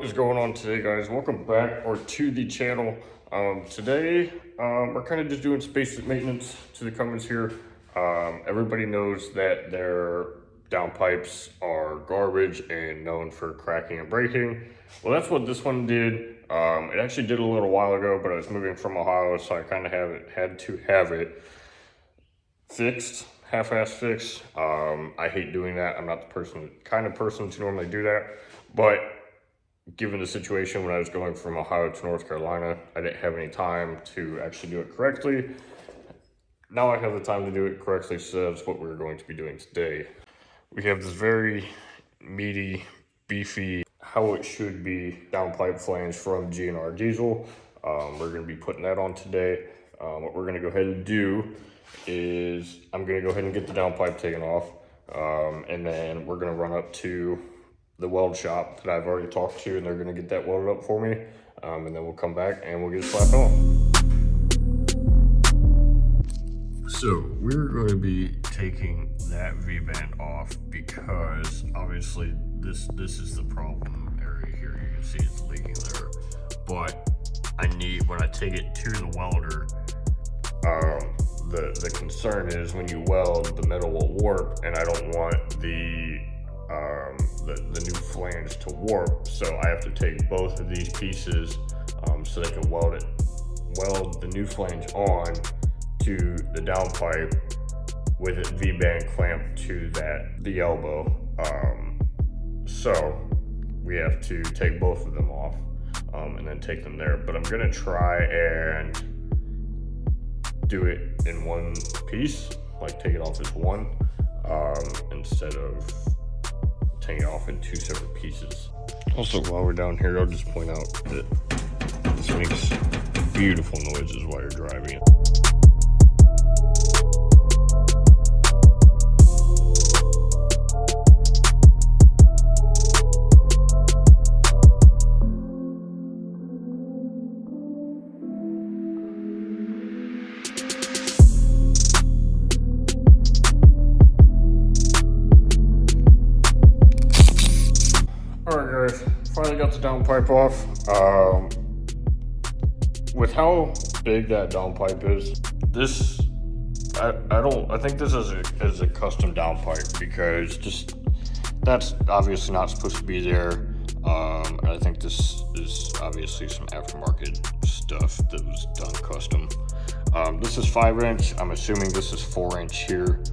What is going on today, guys? Welcome back or to the channel. Today we're kind of just doing some basic maintenance to the Cummins here. Everybody knows that their downpipes are garbage and known for cracking and breaking. Well, that's what this one did. It actually did a little while ago, but I was moving from Ohio, so I kind of had to have it fixed, half-ass fixed. I hate doing that. I'm not the kind of person to normally do that, but given the situation when I was going from Ohio to North Carolina, I didn't have any time to actually do it correctly. Now I have the time to do it correctly, so that's what we're going to be doing today. We have this very meaty, beefy, how it should be downpipe flange from GNR Diesel. We're going to be putting that on today. What we're going to go ahead and do is I'm going to go ahead and get the downpipe taken off, and then we're going to run up to the weld shop that I've already talked to, and they're going to get that welded up for me, and then we'll come back and we'll get it slapped on. So we're going to be taking that V-band off because obviously this is the problem area here. You can see it's leaking there, but when I take it to the welder, the concern is when you weld, the metal will warp, and I don't want the new flange to warp, so I have to take both of these pieces so they can weld the new flange on to the downpipe with it V-band clamped to the elbow. So we have to take both of them off and then take them there, but I'm gonna try and do it in one piece, like take it off as one, instead of taking it off in two separate pieces. Also, while we're down here, I'll just point out that this makes beautiful noises while you're driving it. Alright guys, finally got the downpipe off. With how big that downpipe is, I think this is a custom downpipe, because that's obviously not supposed to be there. I think this is obviously some aftermarket stuff that was done custom. This is 5-inch. I'm assuming this is 4-inch here.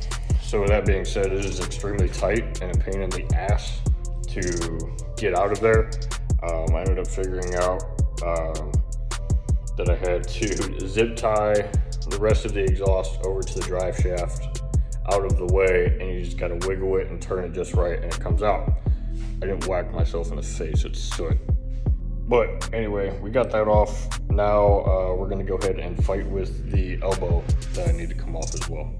So with that being said, it is extremely tight and a pain in the ass to get out of there. I ended up figuring out that I had to zip tie the rest of the exhaust over to the drive shaft out of the way, and you just gotta wiggle it and turn it just right and it comes out. I didn't whack myself in the face, it's soot. But anyway, we got that off. Now we're gonna go ahead and fight with the elbow that I need to come off as well.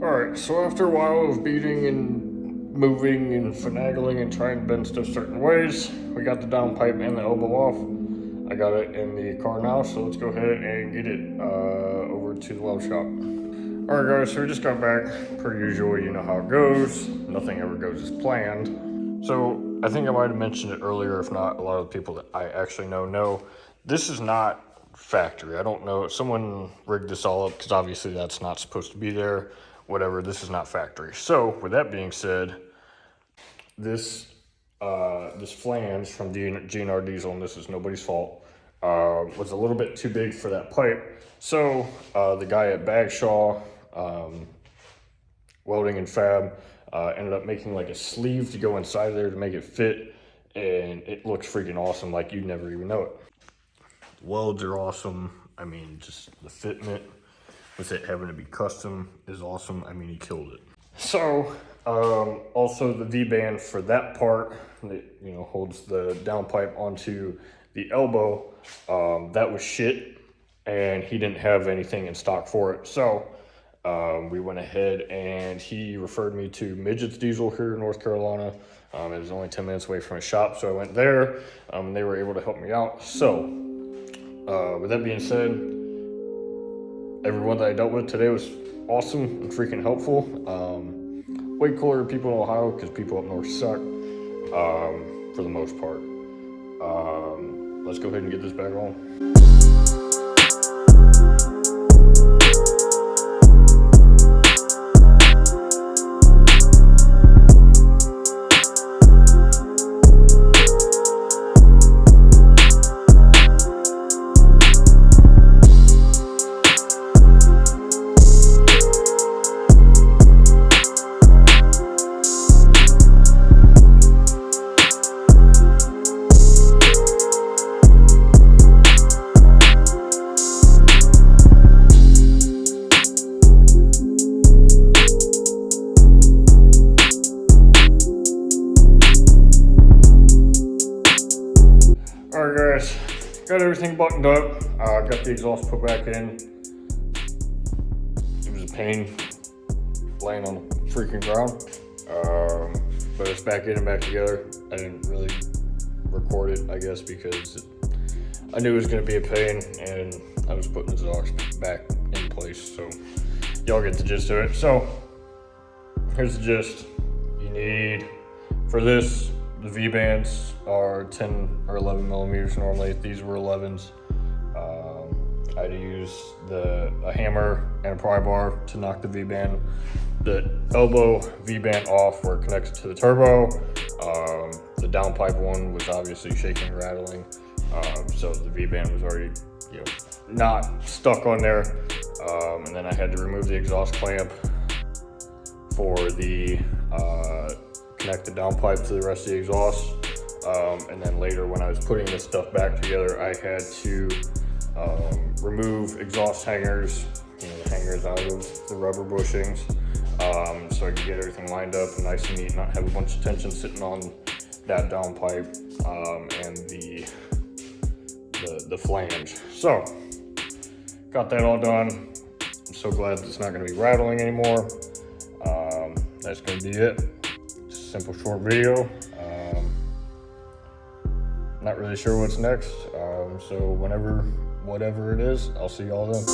Alright, so after a while of beating and moving and finagling and trying to bend stuff certain ways, we got the downpipe and the elbow off. I got it in the car now, so let's go ahead and get it over to the weld shop. Alright guys, so we just got back. Per usual, you know how it goes. Nothing ever goes as planned. So I think I might have mentioned it earlier, if not, a lot of the people that I actually know, this is not factory. I don't know, someone rigged this all up, because obviously that's not supposed to be there. Whatever, this is not factory. So with that being said, this flange from GNR Diesel, and this is nobody's fault, was a little bit too big for that pipe. So the guy at Bagshaw Welding and Fab ended up making like a sleeve to go inside there to make it fit, and it looks freaking awesome, like you'd never even know it. Welds are awesome. I mean, just the fitment with it having to be custom is awesome. I mean, he killed it. So, also the V-band for that part that, you know, holds the downpipe onto the elbow, that was shit, and he didn't have anything in stock for it. So, we went ahead and he referred me to Midget's Diesel here in North Carolina. It was only 10 minutes away from his shop, so I went there, and they were able to help me out. So, with that being said, everyone that I dealt with today was awesome and freaking helpful. Way cooler people in Ohio, because people up north suck, for the most part. Let's go ahead and get this back on. Alright guys, got everything buttoned up, got the exhaust put back in. It was a pain laying on the freaking ground, but it's back in and back together. I didn't really record it, I guess, because I knew it was going to be a pain, and I was putting the exhaust back in place, so y'all get the gist of it. So, here's the gist. You need, for this, the V-bands are 10 or 11 millimeters normally. These were 11s. I had to use a hammer and a pry bar to knock the V-band. The elbow V-band off where it connects to the turbo. The downpipe one was obviously shaking and rattling. So the V-band was already, you know, not stuck on there. And then I had to remove the exhaust clamp for the connect the downpipe to the rest of the exhaust. And then later when I was putting this stuff back together, I had to remove exhaust hangers, you know, the hangers out of the rubber bushings, so I could get everything lined up and nice and neat, not have a bunch of tension sitting on that downpipe and the flange. So, got that all done. I'm so glad it's not going to be rattling anymore. That's going to be it. Simple short video. Not really sure what's next, so whatever it is, I'll see y'all then.